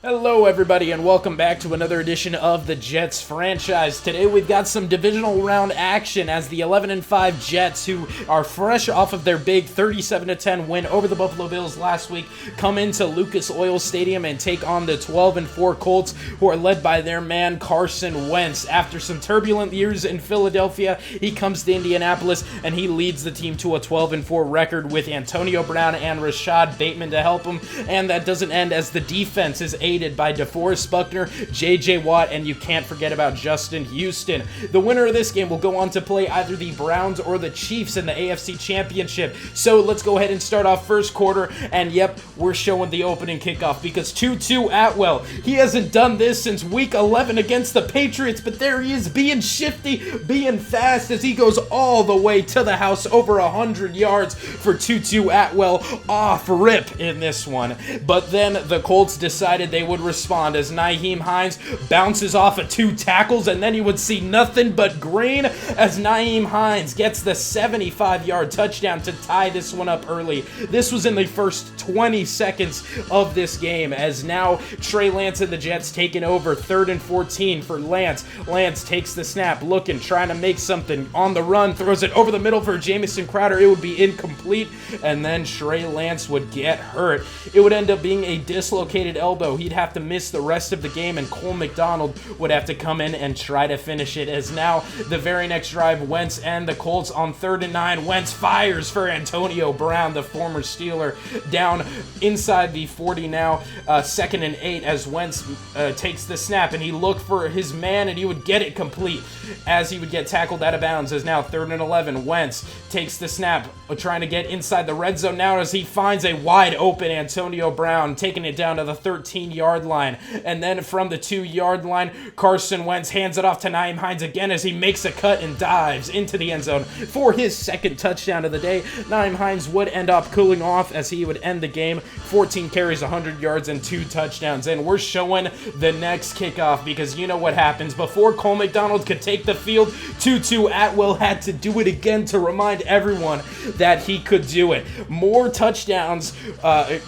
Hello everybody and welcome back to another edition of the Jets franchise. Today we've got some divisional round action as the 11-5 Jets, who are fresh off of their big 37-10 win over the Buffalo Bills last week, come into Lucas Oil Stadium and take on the 12-4 Colts, who are led by their man Carson Wentz. After some turbulent years in Philadelphia, he comes to Indianapolis and he leads the team to a 12-4 record with Antonio Brown and Rashad Bateman to help him, and that doesn't end as the defense is aided by DeForest Buckner, J.J. Watt, and you can't forget about Justin Houston. The winner of this game will go on to play either the Browns or the Chiefs in the AFC Championship. So let's go ahead and start off first quarter, and yep, we're showing the opening kickoff because Tutu Atwell, he hasn't done this since week 11 against the Patriots, but there he is being shifty, being fast as he goes all the way to the house, over 100 yards for Tutu Atwell, off rip in this one. But then the Colts decided they would respond as Nyheim Hines bounces off of two tackles, and then you would see nothing but green as Nyheim Hines gets the 75-yard touchdown to tie this one up early. This was in the first 20 seconds of this game, as now Trey Lance and the Jets taking over 3rd and 14 for Lance. Lance takes the snap, looking, trying to make something on the run, throws it over the middle for Jamison Crowder. It would be incomplete, and then Trey Lance would get hurt. It would end up being a dislocated elbow. He'd have to miss the rest of the game, and Cole McDonald would have to come in and try to finish it, as now the very next drive, Wentz and the Colts on 3rd and 9. Wentz fires for Antonio Brown, the former Steeler, down inside the 40 now, 2nd and 8 as Wentz takes the snap, and he looked for his man, and he would get it complete as he would get tackled out of bounds, as now 3rd and 11. Wentz takes the snap, trying to get inside the red zone now as he finds a wide open Antonio Brown, taking it down to the 13-yard line, and then from the 2-yard line, Carson Wentz hands it off to Nyheim Hines again as he makes a cut and dives into the end zone for his second touchdown of the day. Nyheim Hines would end up cooling off as he would end the game, 14 carries, 100 yards, and 2 touchdowns. And we're showing the next kickoff because you know what happens. Before Cole McDonald could take the field, Tutu Atwell had to do it again to remind everyone that he could do it. More touchdowns.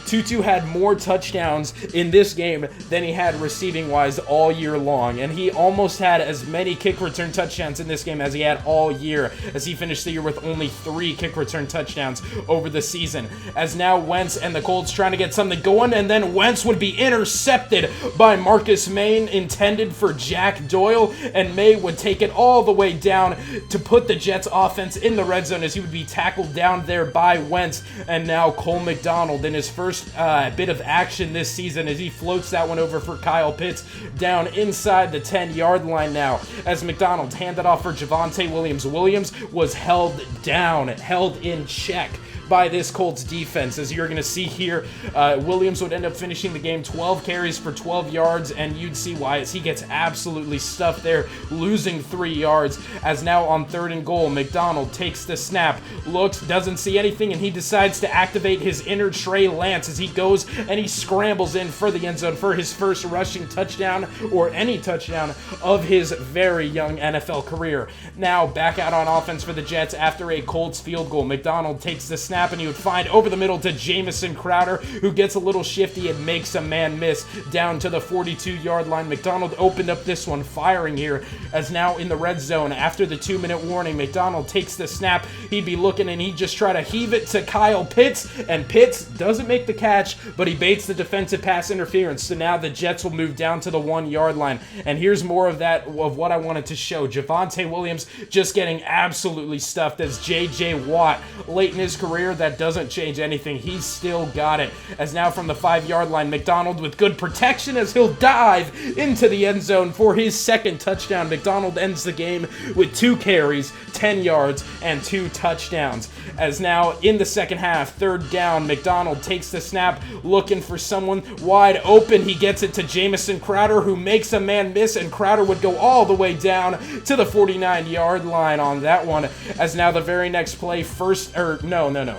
Tutu had more touchdowns in this game than he had receiving-wise all year long, and he almost had as many kick return touchdowns in this game as he had all year, as he finished the year with only 3 kick return touchdowns over the season. As now Wentz and the Colts trying to get something going, and then Wentz would be intercepted by Marcus May, intended for Jack Doyle, and May would take it all the way down to put the Jets offense in the red zone as he would be tackled down there by Wentz. And now Cole McDonald in his first bit of action this season as he floats that one over for Kyle Pitts down inside the 10-yard line now, as McDonald handed off for Javonte Williams. Williams was held down, held in check by this Colts defense. As you're going to see here, Williams would end up finishing the game 12 carries for 12 yards, and you'd see why as he gets absolutely stuffed there, losing 3 yards. As now on 3rd and goal, McDonald takes the snap, looks, doesn't see anything, and he decides to activate his inner Trey Lance as he goes and he scrambles in for the end zone for his first rushing touchdown, or any touchdown, of his very young NFL career. Now back out on offense for the Jets after a Colts field goal. McDonald takes the snap, and he would find over the middle to Jamison Crowder, who gets a little shifty and makes a man miss down to the 42-yard line. McDonald opened up this one, firing here, as now in the red zone after the 2-minute warning, McDonald takes the snap. He'd be looking, and he'd just try to heave it to Kyle Pitts, and Pitts doesn't make the catch, but he baits the defensive pass interference. So now the Jets will move down to the 1-yard line, and here's more of that, of what I wanted to show. Javonte Williams just getting absolutely stuffed as J.J. Watt, late in his career, that doesn't change anything. He's still got it. As now from the 5-yard line, McDonald with good protection as he'll dive into the end zone for his second touchdown. McDonald ends the game with 2 carries, 10 yards, and 2 touchdowns. As now in the second half, 3rd down, McDonald takes the snap, looking for someone wide open. He gets it to Jamison Crowder, who makes a man miss, and Crowder would go all the way down to the 49-yard line on that one. As now the very next play,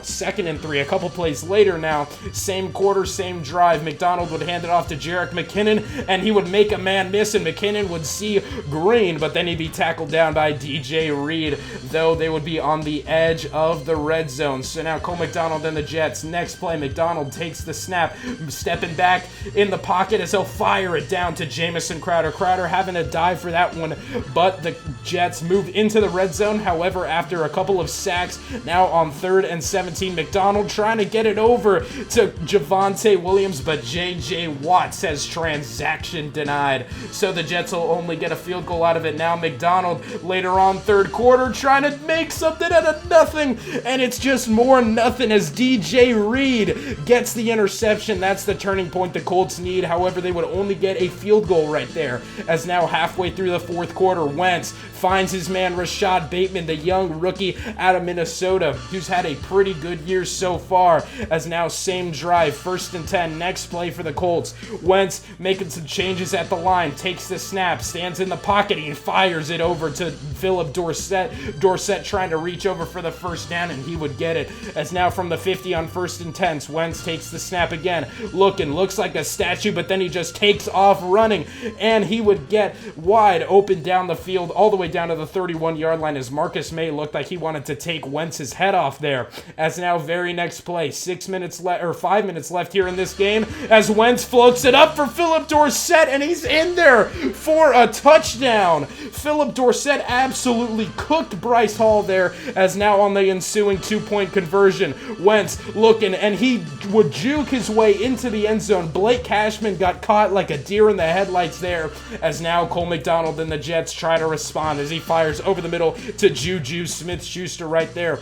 2nd and 3. A couple plays later now, same quarter, same drive. McDonald would hand it off to Jerick McKinnon, and he would make a man miss, and McKinnon would see green, but then he'd be tackled down by DJ Reed, though they would be on the edge of the red zone. So now Cole McDonald and the Jets. Next play, McDonald takes the snap, stepping back in the pocket as he'll fire it down to Jamison Crowder. Crowder having to dive for that one, but the Jets move into the red zone. However, after a couple of sacks, now on 3rd and 17, McDonald trying to get it over to Javonte Williams, but J.J. Watt says transaction denied. So the Jets will only get a field goal out of it. Now McDonald later on 3rd quarter trying to make something out of nothing, and it's just more nothing as DJ Reed gets the interception. That's the turning point the Colts need. However, they would only get a field goal right there, as now halfway through the 4th quarter, Wentz finds his man Rashad Bateman, the young rookie out of Minnesota, who's had a pretty good year so far, as now same drive, 1st and 10, next play for the Colts. Wentz making some changes at the line, takes the snap, stands in the pocket, and fires it over to Philip Dorsett. Dorsett trying to reach over for the 1st down, and he would get it, as now from the 50 on 1st and 10, Wentz takes the snap again, looks like a statue, but then he just takes off running, and he would get wide open down the field, all the way down to the 31-yard line, as Marcus May looked like he wanted to take Wentz's head off there. As now very next play, 5 minutes left here in this game, as Wentz floats it up for Philip Dorsett, and he's in there for a touchdown. Philip Dorsett absolutely cooked Bryce Hall there, as now on the ensuing 2-point conversion, Wentz looking, and he would juke his way into the end zone. Blake Cashman got caught like a deer in the headlights there, as now Cole McDonald and the Jets try to respond as he fires over the middle to Juju Smith-Schuster right there.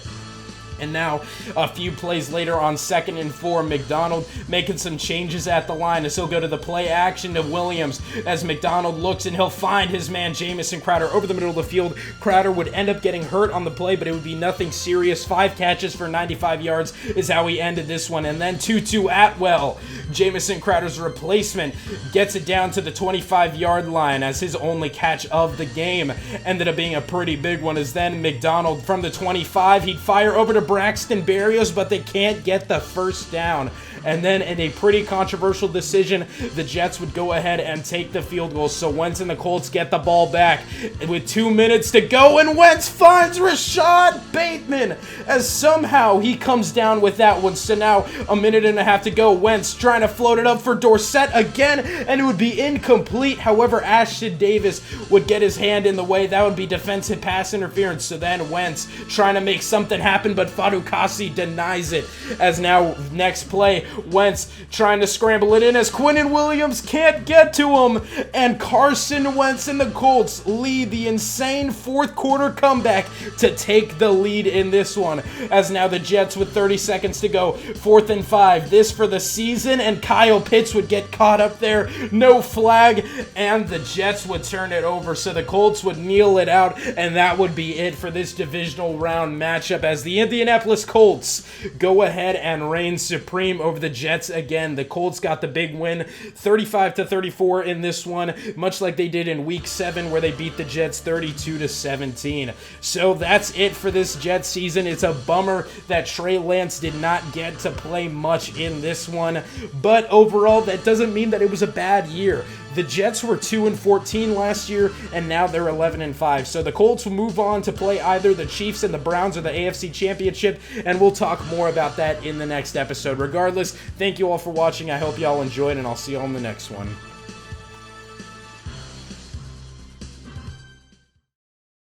And now, a few plays later on 2nd and 4, McDonald making some changes at the line as he'll go to the play action to Williams as McDonald looks, and he'll find his man Jamison Crowder over the middle of the field. Crowder would end up getting hurt on the play, but it would be nothing serious. 5 catches for 95 yards is how he ended this one. And then Tutu Atwell, Jamison Crowder's replacement, gets it down to the 25-yard line as his only catch of the game. Ended up being a pretty big one, as then McDonald from the 25, he'd fire over to Braxton Berrios, but they can't get the 1st down. And then in a pretty controversial decision, the Jets would go ahead and take the field goal. So Wentz and the Colts get the ball back with 2 minutes to go, and Wentz finds Rashad Bateman as somehow he comes down with that one. So now a minute and a half to go. Wentz trying to float it up for Dorsett again, and it would be incomplete. However, Ashton Davis would get his hand in the way. That would be defensive pass interference. So then Wentz trying to make something happen, but Fadukasi denies it. As now next play, Wentz trying to scramble it in as Quinnen Williams can't get to him, and Carson Wentz and the Colts lead the insane 4th quarter comeback to take the lead in this one. As now the Jets with 30 seconds to go, 4th and 5, this for the season, and Kyle Pitts would get caught up there, no flag, and the Jets would turn it over. So the Colts would kneel it out, and that would be it for this divisional round matchup, as the Indianapolis Colts go ahead and reign supreme over the Jets again. The Colts got the big win, 35-34 in this one, much like they did in Week 7 where they beat the Jets 32-17. So that's it for this Jets season. It's a bummer that Trey Lance did not get to play much in this one, but overall that doesn't mean that it was a bad year. The Jets were 2-14 last year, and now they're 11-5. So the Colts will move on to play either the Chiefs and the Browns or the AFC Championship, and we'll talk more about that in the next episode. Regardless, thank you all for watching. I hope you all enjoyed, and I'll see you all in the next one.